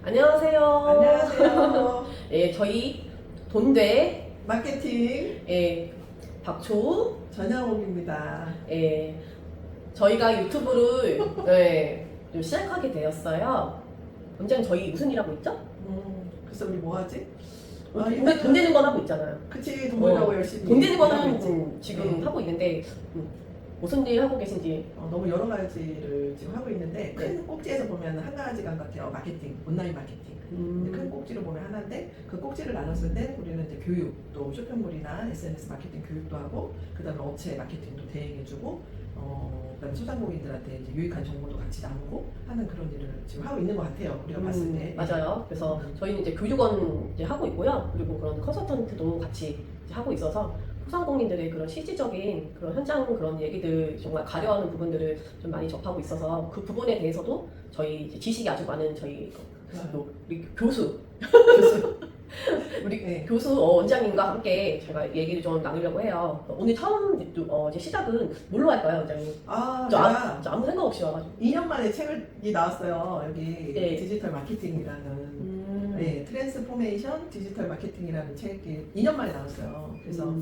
안녕하세요. 안녕하세요. 예, 저희 돈대 마케팅 예, 박초우 전영옥입니다. 예, 저희가 유튜브를 좀 시작하게 되었어요. 원장님 저희 무슨 일 하고 있죠? 그래서 우리 뭐 하지? 근데 돈 되는 건 하고 있잖아요. 그치, 돈 벌려고 열심히 돈 되는 일하고 거는 있지. 지금 네. 하고 있는데 무슨 일 하고 계신지. 너무 여러 가지를 지금 하고 있는데 네. 큰 꼭지에서 보면 한 가지가 같아요. 마케팅, 온라인 마케팅. 근데 큰 꼭지로 보면 하나인데 그 꼭지를 나눴을 때 우리는 이제 교육, 또 쇼핑몰이나 SNS 마케팅 교육도 하고 그다음에 업체 마케팅도 대행해주고 그다음에 소상공인들한테 이제 유익한 정보도 같이 나누고 하는 그런 일을 지금 하고 있는 것 같아요. 우리가 봤을 때. 맞아요. 그래서 저희는 이제 교육원 이제 하고 있고요. 그리고 그런 컨설턴트도 같이 이제 하고 있어서 소상공인들의 그런 실질적인 그런 현장 그런 얘기들 정말 가려하는 부분들을 좀 많이 접하고 있어서 그 부분에 대해서도 저희 이제 지식이 아주 많은 저희 또 우리 교수 우리 네. 교수 원장님과 함께 제가 얘기를 좀 나누려고 해요. 오늘 처음 이제 시작은 뭘로 할까요, 원장님? 제가 저 아무 생각 없이 와가지고. 2년 만에 책이 나왔어요. 여기 네. 디지털 마케팅이라는 네, 트랜스포메이션 디지털 마케팅이라는 책이 2년 만에 나왔어요. 그래서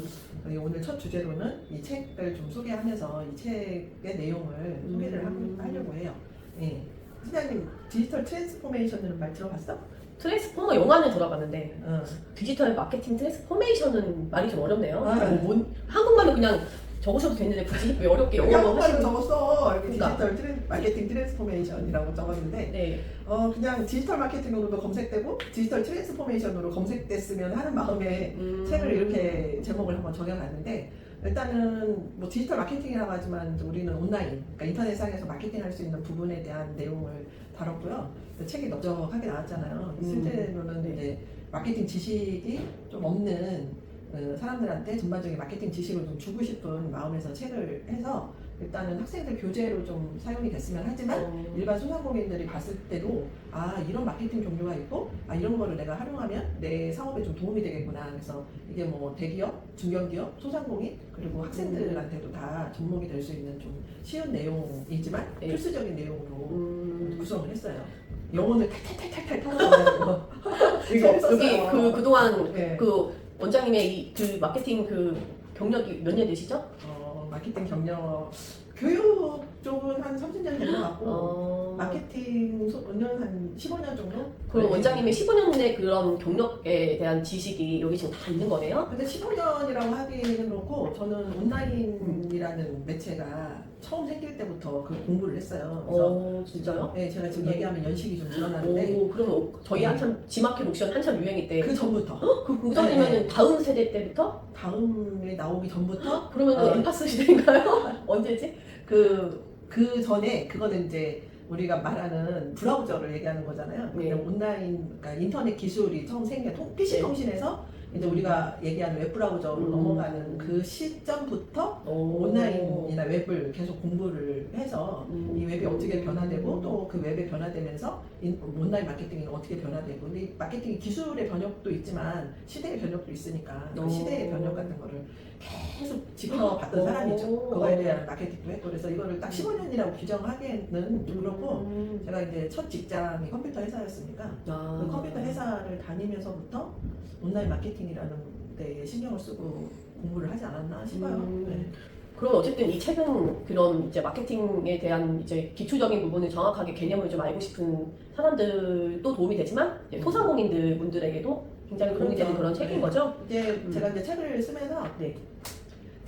오늘 첫 주제로는 이 책을 좀 소개하면서 이 책의 내용을 소개를 하려고 해요. 네. 팀장님, 디지털 트랜스포메이션이라는 말 들어봤어? 트랜스포머 영화는 들어봤는데 응. 디지털 마케팅 트랜스포메이션은 말이 좀 어렵네요. 아. 한국말로 그냥 적으셔도 되는데 굳이 왜 어렵게 영어로 한국말로 하시는 적었어. 이렇게 그러니까. 디지털 마케팅 트랜스포메이션이라고 적었는데 네. 그냥 디지털 마케팅으로도 검색되고 디지털 트랜스포메이션으로 검색됐으면 하는 마음에 책을 이렇게 제목을 한번 정해봤는데 일단은 뭐 디지털 마케팅이라고 하지만 우리는 온라인, 그러니까 인터넷상에서 마케팅할 수 있는 부분에 대한 내용을 다뤘고요. 책이 넓적하게 나왔잖아요. 실제로는 이제 마케팅 지식이 좀 없는 사람들한테 전반적인 마케팅 지식을 좀 주고 싶은 마음에서 책을 해서 일단은 학생들 교재로 좀 사용이 됐으면 하지만 일반 소상공인들이 봤을 때도 이런 마케팅 종류가 있고 이런 거를 내가 활용하면 내 사업에 좀 도움이 되겠구나. 그래서 이게 뭐 대기업, 중견기업, 소상공인 그리고 학생들한테도 다 접목이 될 수 있는 좀 쉬운 내용이지만 네. 필수적인 내용으로 구성을 했어요. 영혼을 탈탈탈탈탈 타고 여기 그동안 네. 그 원장님의 그 마케팅 그 경력이 몇 년 되시죠? 마케팅 경력 교육 쪽은 한 30년 된 것 같고 마케팅은 한 15년 정도? 그럼 원장님의 15년의 그런 경력에 대한 지식이 여기 지금 다 있는 거네요? 근데 15년이라고 하기는 그렇고 저는 온라인이라는 매체가 처음 생길 때부터 그 공부를 했어요. 그래서 진짜요? 네, 제가 지금 얘기하면 연식이 좀 늘어나는데 그럼 저희 한참 지마켓 옥션 한참 유행일 때 그 전부터 그 전이면은 네. 다음 세대 때부터? 다음에 나오기 전부터 그러면 엠파스 시대인가요? 언제지? 그 전에 그거는 이제 우리가 말하는 브라우저를 얘기하는 거잖아요. 네. 그냥 온라인, 그러니까 인터넷 기술이 처음 생긴 PC 통신에서 이제 우리가 얘기하는 웹브라우저로 넘어가는 그 시점부터 온라인이나 웹을 계속 공부를 해서 이 웹이 어떻게 변화되고 또 그 웹에 변화되면서 온라인 마케팅이 어떻게 변화되고 근데 마케팅이 기술의 변혁도 있지만 시대의 변혁도 있으니까 그 시대의 변혁 같은 거를 계속 지켜봤던 사람이죠. 그거에 대한 마케팅도 했고 그래서 이거를 딱 15년이라고 규정하기에는 좀 그렇고 제가 이제 첫 직장이 컴퓨터 회사였으니까 그 컴퓨터 회사를 다니면서부터 온라인 마케팅이라는 데에 신경을 쓰고 공부를 하지 않았나 싶어요. 네. 그럼 어쨌든 이 책은 그런 이제 마케팅에 대한 이제 기초적인 부분을 정확하게 개념을 좀 알고 싶은 사람들도 도움이 되지만 이제 소상공인들 분들에게도 굉장히 도움이 되는 그런 책인 거죠? 이제 제가 이제 책을 쓰면서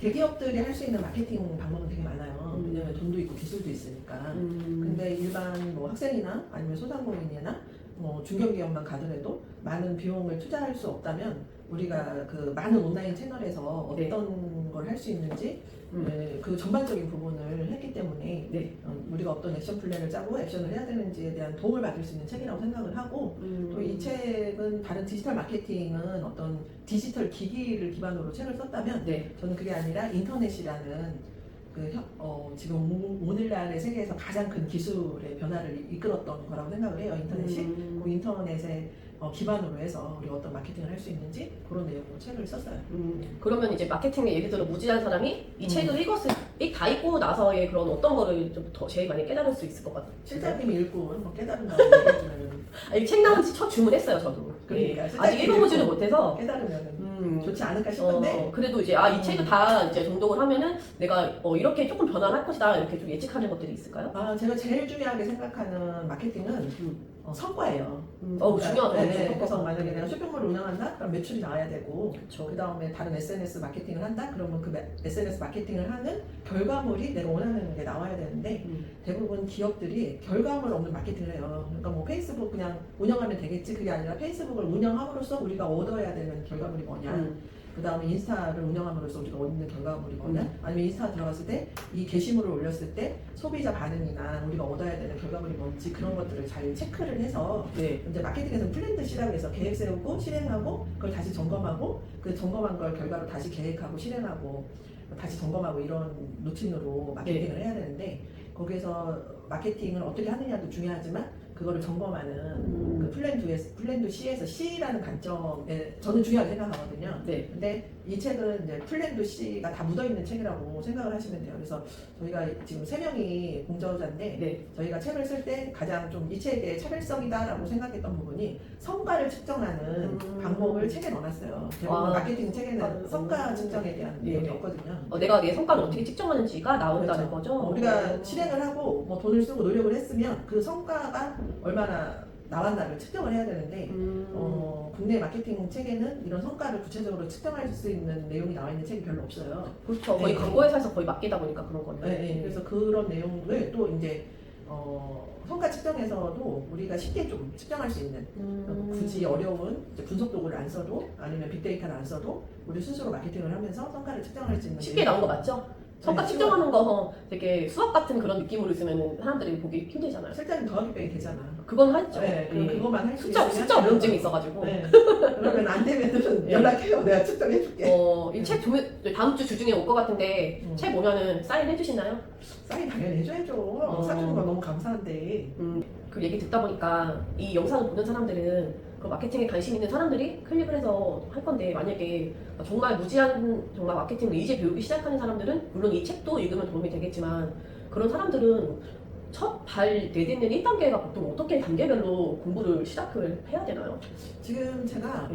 대기업들이 할 수 있는 마케팅 방법은 되게 많아요. 왜냐면 돈도 있고 기술도 있으니까. 근데 일반 뭐 학생이나 아니면 소상공인이나 뭐 중견기업만 가더라도 많은 비용을 투자할 수 없다면 우리가 그 많은 온라인 채널에서 어떤 걸 할 수 있는지 그 전반적인 부분을 했기 때문에 우리가 어떤 액션 플랜을 짜고 액션을 해야 되는지에 대한 도움을 받을 수 있는 책이라고 생각을 하고 또 이 책은 다른 디지털 마케팅은 어떤 디지털 기기를 기반으로 책을 썼다면 저는 그게 아니라 인터넷이라는 지금 오늘날의 세계에서 가장 큰 기술의 변화를 이끌었던 거라고 생각을 해요. 인터넷이. 그 인터넷의 기반으로 해서 우리가 어떤 마케팅을 할 수 있는지 그런 내용으로 책을 썼어요. 그러면 이제 마케팅에 예를 들어 무지한 사람이 이 책을 다 읽고 나서의 그런 어떤 거를 좀 더 제일 많이 깨달을 수 있을 것 같아요. 실장님이 읽고 한번 깨달은다고 얘기해주면 아니, 책 나온 지 첫 주문했어요, 저도. 그러니까 예. 아직 읽어보지를 못해서. 깨달으면 좋지 않을까 싶은데 그래도 이제 이 책을 다 이제 정독을 하면은 내가 이렇게 조금 변화를 할 것이다 이렇게 좀 예측하는 것들이 있을까요? 제가 제일 중요하게 생각하는 마케팅은 성과예요. 중요하죠. 네, 그래서 만약에 내가 쇼핑몰을 운영한다? 그럼 매출이 나와야 되고 그렇죠. 그 다음에 다른 SNS 마케팅을 한다? 그러면 그 SNS 마케팅을 하는 결과물이 내가 원하는 게 나와야 되는데 대부분 기업들이 결과물 없는 마케팅을 해요. 그러니까 뭐 페이스북 그냥 운영하면 되겠지 그게 아니라 페이스북을 운영함으로써 우리가 얻어야 되는 결과물이 뭐냐, 그 다음에 인스타를 운영함으로써 우리가 얻는 결과물이 뭐냐, 아니면 인스타 들어갔을 때 이 게시물을 올렸을 때 소비자 반응이나 우리가 얻어야 되는 결과물이 뭔지 그런 것들을 잘 체크를 해서 이제 마케팅에서는 플랜드 C라고 해서 계획 세우고 실행하고 그걸 다시 점검하고 그 점검한 걸 결과로 다시 계획하고 실행하고 다시 점검하고 이런 루틴으로 마케팅을 해야 되는데 거기에서 마케팅을 어떻게 하느냐도 중요하지만 그거를 점검하는 그 플랜 2C에서 C라는 관점에 저는 중요하게 생각하거든요. 근데 이 책은 이제 플랜 2C가 다 묻어있는 책이라고 생각을 하시면 돼요. 그래서 저희가 지금 3명이 공저자인데 저희가 책을 쓸 때 가장 좀 이 책의 차별성이다라고 생각했던 부분이 성과를 측정하는 방법을 책에 넣어놨어요. 대부분 마케팅 책에는 성과 측정에 대한 내용이 없거든요. 내가 내 성과를 어떻게 측정하는지가 나온다는 거죠. 우리가 실행을 하고 뭐 돈을 쓰고 노력을 했으면 그 성과가 얼마나 나왔나를 측정을 해야 되는데 국내 마케팅 책에는 이런 성과를 구체적으로 측정할 수 있는 내용이 나와 있는 책이 별로 없어요. 그렇죠. 거의 광고회사에서 거의 맡기다 보니까 그런 거네요. 그래서 그런 내용을 또 이제 성과 측정에서도 우리가 쉽게 좀 측정할 수 있는 굳이 어려운 이제 분석 도구를 안 써도 아니면 빅데이터를 안 써도 우리 스스로 마케팅을 하면서 성과를 측정할 수 있는 쉽게 나온 거 맞죠? 성과 측정하는 거 되게 수학 같은 그런 느낌으로 있으면 사람들이 보기 힘들잖아요. 실제는 더하기 빼기 되잖아. 그건 하죠. 그것만 할 수 있으면 숫자 면증이 있어가지고. 그러면 안 되면은 연락해요. 내가 측정해줄게. 이 책 다음 주 주중에 올 것 같은데 책 오면은 사인 해주시나요? 사인 당연히 해줘야죠. 사주는 거 너무 감사한데. 그 얘기 듣다 보니까 이 영상을 보는 사람들은 그 마케팅에 관심 있는 사람들이 클릭을 해서 할 건데 만약에 정말 무지한 정말 마케팅을 이제 배우기 시작하는 사람들은 물론 이 책도 읽으면 도움이 되겠지만 그런 사람들은 첫 발 내딛는 1단계가 보통 어떻게 단계별로 공부를 시작을 해야 되나요? 지금 제가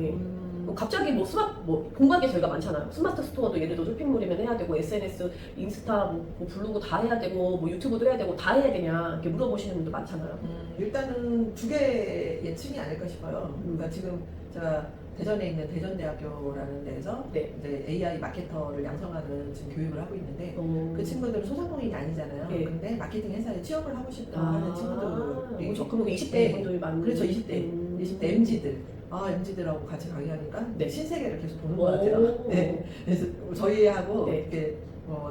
갑자기 공부할 게 저희가 많잖아요. 스마트 스토어도 예를 들어 쇼핑몰이면 해야 되고 SNS, 인스타, 뭐 블로그 다 해야 되고 뭐 유튜브도 해야 되고 다 해야 되냐 이렇게 물어보시는 분들 많잖아요. 일단은 두 개의 예측이 아닐까 싶어요. 그러니까 지금 제가 대전에 있는 대전대학교라는 데에서 이제 AI 마케터를 양성하는 지금 교육을 하고 있는데 그 친구들은 소상공인이 아니잖아요. 근데 마케팅 회사에 취업을 하고 싶다 하는 친구들이 그럼 20대 분들이 많은 그렇죠. 20대 MZ들. MZ들하고 같이 강의하니까 신세계를 계속 보는 것 같아요. 그래서 저희하고 이렇게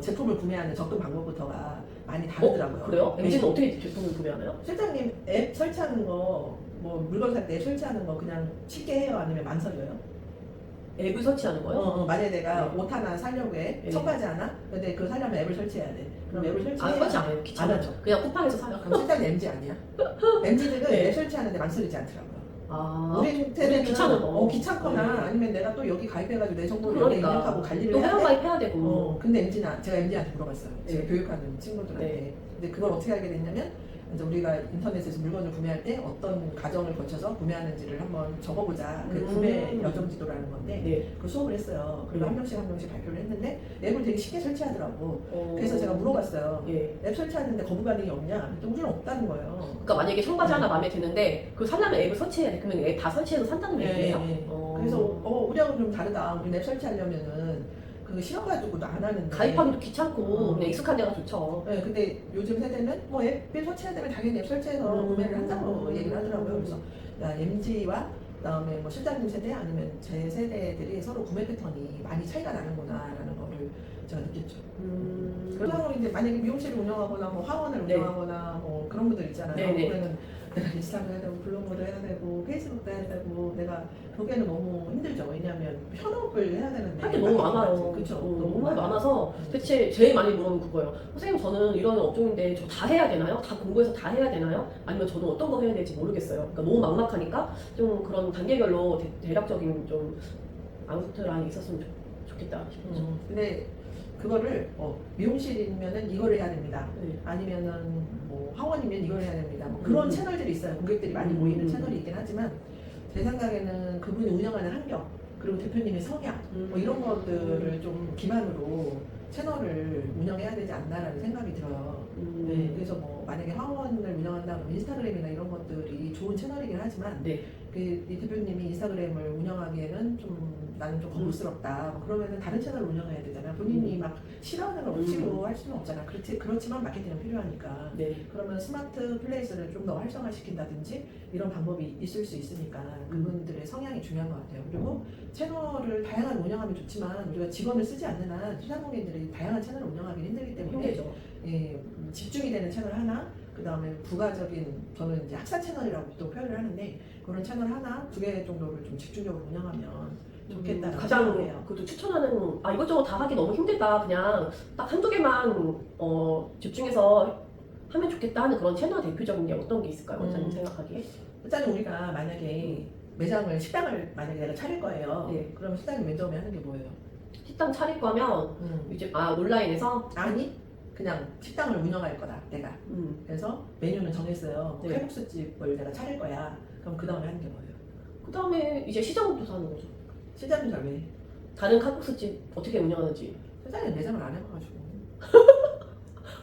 제품을 구매하는 접근 방법부터가 많이 다르더라고요. 그래요? MZ는 어떻게 제품을 구매하나요? 실장님 앱 설치하는 거 물건 살 때 앱 설치하는 거 그냥 쉽게 해요? 아니면 망설여요? 앱을 설치하는 거요? 만약에 내가 옷 하나 사려고 해. 청바지 하나? 근데 그거 사려면 앱을 설치해야 돼. 그럼 앱을 설치해야 설치 안 해요. 귀찮아죠. 그냥 쿠팡에서 사요. 그럼 실장님 MZ 아니야? MZ들은 앱 설치하는데 망설이지 않더라고요. 우리한테는 귀찮은 거. 귀찮거나 아니면 내가 또 여기 가입해가지고 내 정보를 그러니까. 입력하고 관리를 또 해야 회원 돼. 가입해야 되고. 근데 제가 MZ한테 물어봤어요. 제가 교육하는 친구들한테. 근데 그걸 어떻게 알게 됐냐면 이제 우리가 인터넷에서 물건을 구매할 때 어떤 과정을 거쳐서 구매하는지를 한번 적어보자. 그 구매 여정 지도라는 건데 그 수업을 했어요. 그리고 한 명씩 발표를 했는데 앱을 되게 쉽게 설치하더라고. 그래서 제가 물어봤어요. 앱 설치하는데 거부 반응이 없냐? 또 우리는 없다는 거예요. 그러니까 만약에 청바지 하나 마음에 드는데 그 살려면 앱을 설치해야 돼. 그러면 앱 다 설치해서 산다는 얘기예요? 그래서 우리하고 좀 다르다. 우리 앱 설치하려면은 그 싫어가지고도 안 하는데 가입하기도 귀찮고 그냥 익숙한 데가 좋죠. 근데 요즘 세대는 앱을 설치해야 되면 당연히 앱 설치해서 구매를 한다고 얘기를 하더라고요. 그래서 MZ와 그다음에 실장님 세대 아니면 제 세대들이 서로 구매 패턴이 많이 차이가 나는구나라는 거를 제가 느꼈죠. 그리고 이제 만약에 미용실을 운영하거나 화원을 운영하거나 그런 분들 있잖아요. 그러면 내가 인스타도 해야 되고 블로그도 해야 되고 페이스북도 해야 되고 내가 제가 보기에는 너무 힘들죠. 왜냐하면 현업을 해야 되는데 할 게 너무 많아요. 그렇죠. 너무 많아서 대체 제일 많이 물어보는 그거예요. 선생님 저는 이런 업종인데 저 다 해야 되나요? 다 공부해서 다 해야 되나요? 아니면 저는 어떤 거 해야 될지 모르겠어요. 그러니까 너무 막막하니까 좀 그런 단계별로 대략적인 좀 아웃라인이 있었으면 좋겠다 싶었죠. 근데 그거를 미용실이면은 이걸 해야 됩니다. 네. 아니면은 뭐 학원이면 이걸 해야 됩니다. 뭐 그런 채널들이 있어요. 고객들이 많이 모이는 채널이 있긴 하지만 제 생각에는 그분이 운영하는 환경 그리고 대표님의 성향 뭐 이런 것들을 좀 기반으로 채널을 운영해야 되지 않나라는 생각이 들어요. 네, 그래서 뭐 만약에 화원을 운영한다 그러면 인스타그램이나 이런 것들이 좋은 채널이긴 하지만 네. 이 대표님이 인스타그램을 운영하기에는 좀 나는 좀 거부스럽다. 뭐 그러면은 다른 채널을 운영해야 되잖아요. 본인이 막 싫어하는 걸 억지로 할 수는 없잖아. 그렇지만 마케팅은 필요하니까. 네. 그러면 스마트 플레이스를 좀 더 활성화시킨다든지 이런 방법이 있을 수 있으니까 그분들의 성향이 중요한 것 같아요. 그리고 채널을 다양하게 운영하면 좋지만 우리가 직원을 쓰지 않는 한 소상공인들이 다양한 채널을 운영하기 힘들기 때문에 힘들죠. 예, 집중이 되는 채널 하나, 그 다음에 부가적인 저는 이제 학사 채널이라고 또 표현을 하는데 그런 채널 하나, 두 개 정도를 좀 집중적으로 운영하면 좋겠다라고 가장 생각해요. 그것도 추천하는 이것저것 다 하기 너무 힘들다. 그냥 딱 한두 개만 집중해서 하면 좋겠다 하는 그런 채널 대표적인 게 어떤 게 있을까요? 원장님 생각하기에? 일단은 우리가 만약에 매장을 식당을 만약에 내가 차릴 거예요. 네. 그러면 식당이 맨 처음에 하는 게 뭐예요? 식당 차릴 거면 이제 온라인에서 아니 그냥 식당을 운영할 거다 내가. 그래서 메뉴는 정했어요. 네. 칼국수집을 내가 차릴 거야. 그럼 그 다음에 하는 게 뭐예요? 그 다음에 이제 시장 조사하는 거죠. 시장 조사 왜? 다른 칼국수집 어떻게 운영하는지 세상에 매장을 안 해봐가지고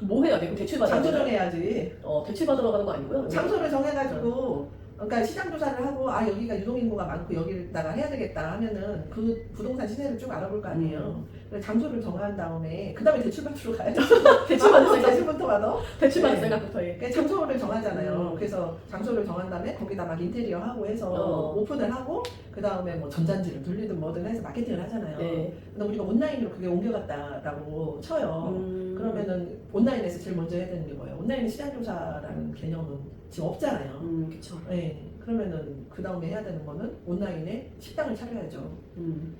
뭐 해야 돼? 그럼 대출 받아야 장소 되나? 정해야지. 대출 받으러 가는 거 아니고요? 장소를 정해가지고 그러니까 시장 조사를 하고 여기가 유동인구가 많고 여기다가 해야 되겠다 하면은 그 부동산 시세를 쭉 알아볼 거 아니에요. 그래서 장소를 정한 다음에 그 다음에 대출 받으러 가야죠. 대출 받을 생각, 대출부터 받아. 대출 받을 네. 생각부터 해. 그러니까 장소를 정하잖아요. 그래서 장소를 정한 다음에 거기다 막 인테리어 하고 해서 오픈을 하고 그 다음에 뭐 전단지를 돌리든 뭐든 해서 마케팅을 하잖아요. 네. 근데 우리가 온라인으로 그게 옮겨갔다라고 쳐요. 그러면은 온라인에서 제일 먼저 해야 되는 게 뭐예요? 온라인 시장 조사라는 개념은 지금 없잖아요. 그쵸. 네. 그러면은 그 다음에 해야 되는 거는 온라인에 식당을 차려야죠.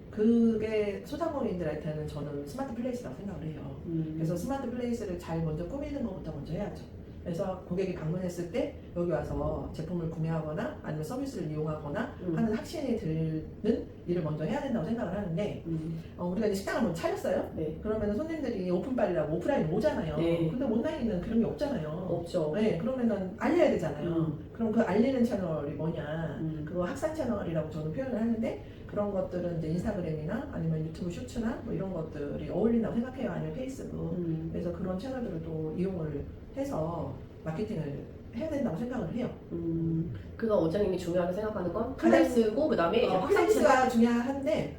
그게 소상공인들한테는 저는 스마트 플레이스라고 생각을 해요. 그래서 스마트 플레이스를 잘 먼저 꾸미는 것부터 먼저 해야죠. 그래서 고객이 방문했을 때 여기 와서 제품을 구매하거나 아니면 서비스를 이용하거나 하는 확신이 드는 일을 먼저 해야 된다고 생각을 하는데 우리가 이제 식당을 먼저 차렸어요. 네. 그러면 손님들이 오픈빨이라고 오프라인 오잖아요. 네. 근데 온라인은 그런 게 없잖아요. 없죠. 네, 그러면은 알려야 되잖아요. 그럼 그 알리는 채널이 뭐냐? 그거 확산 채널이라고 저는 표현을 하는데 그런 것들은 이제 인스타그램이나 아니면 유튜브 쇼츠나 뭐 이런 것들이 어울린다고 생각해요. 아니면 페이스북. 그래서 그런 채널들을 또 이용을 해서 마케팅을 해야 된다고 생각을 해요. 그래서 원장님이 중요하게 생각하는 건 플레이스고 그다음에 이제 확산 채널. 플레이스가 중요한데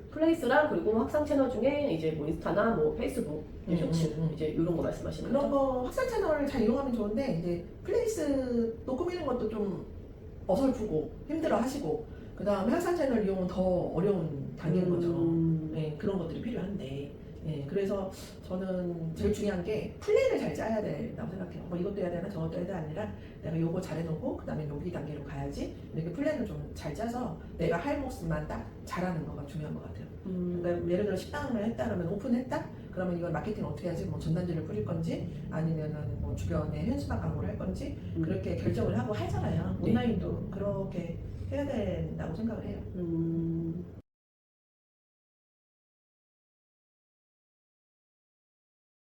플레이스랑 그리고 확산 채널 중에 이제 뭐 인스타나 뭐 페이스북, 쇼츠 이제 이런 거 말씀하시는 그런 거죠? 거 확산 채널을 잘 이용하면 좋은데 이제 플레이스도 꾸미는 것도 좀 어설프고 힘들어 하시고 그 다음에 확산 채널 이용은 더 어려운 단계인 거죠. 네, 그런 것들이 필요한데 그래서 저는 제일 중요한 게 플랜을 잘 짜야 된다고 생각해요. 뭐 이것도 해야 되나 저것도 해야 되나 아니라 내가 요거 잘 해놓고 그 다음에 여기 단계로 가야지 이렇게 플랜을 좀 잘 짜서 내가 할 몫만 딱 잘하는 거가 중요한 것 같아요. 그러니까 예를 들어 식당을 했다 그러면 오픈했다? 그러면 이걸 마케팅 어떻게 하지? 뭐 전단지를 뿌릴 건지 아니면은 뭐 주변에 현수막 광고를 할 건지 그렇게 결정을 하고 하잖아요. 네. 온라인도 그렇게 해야 된다고 생각을 해요.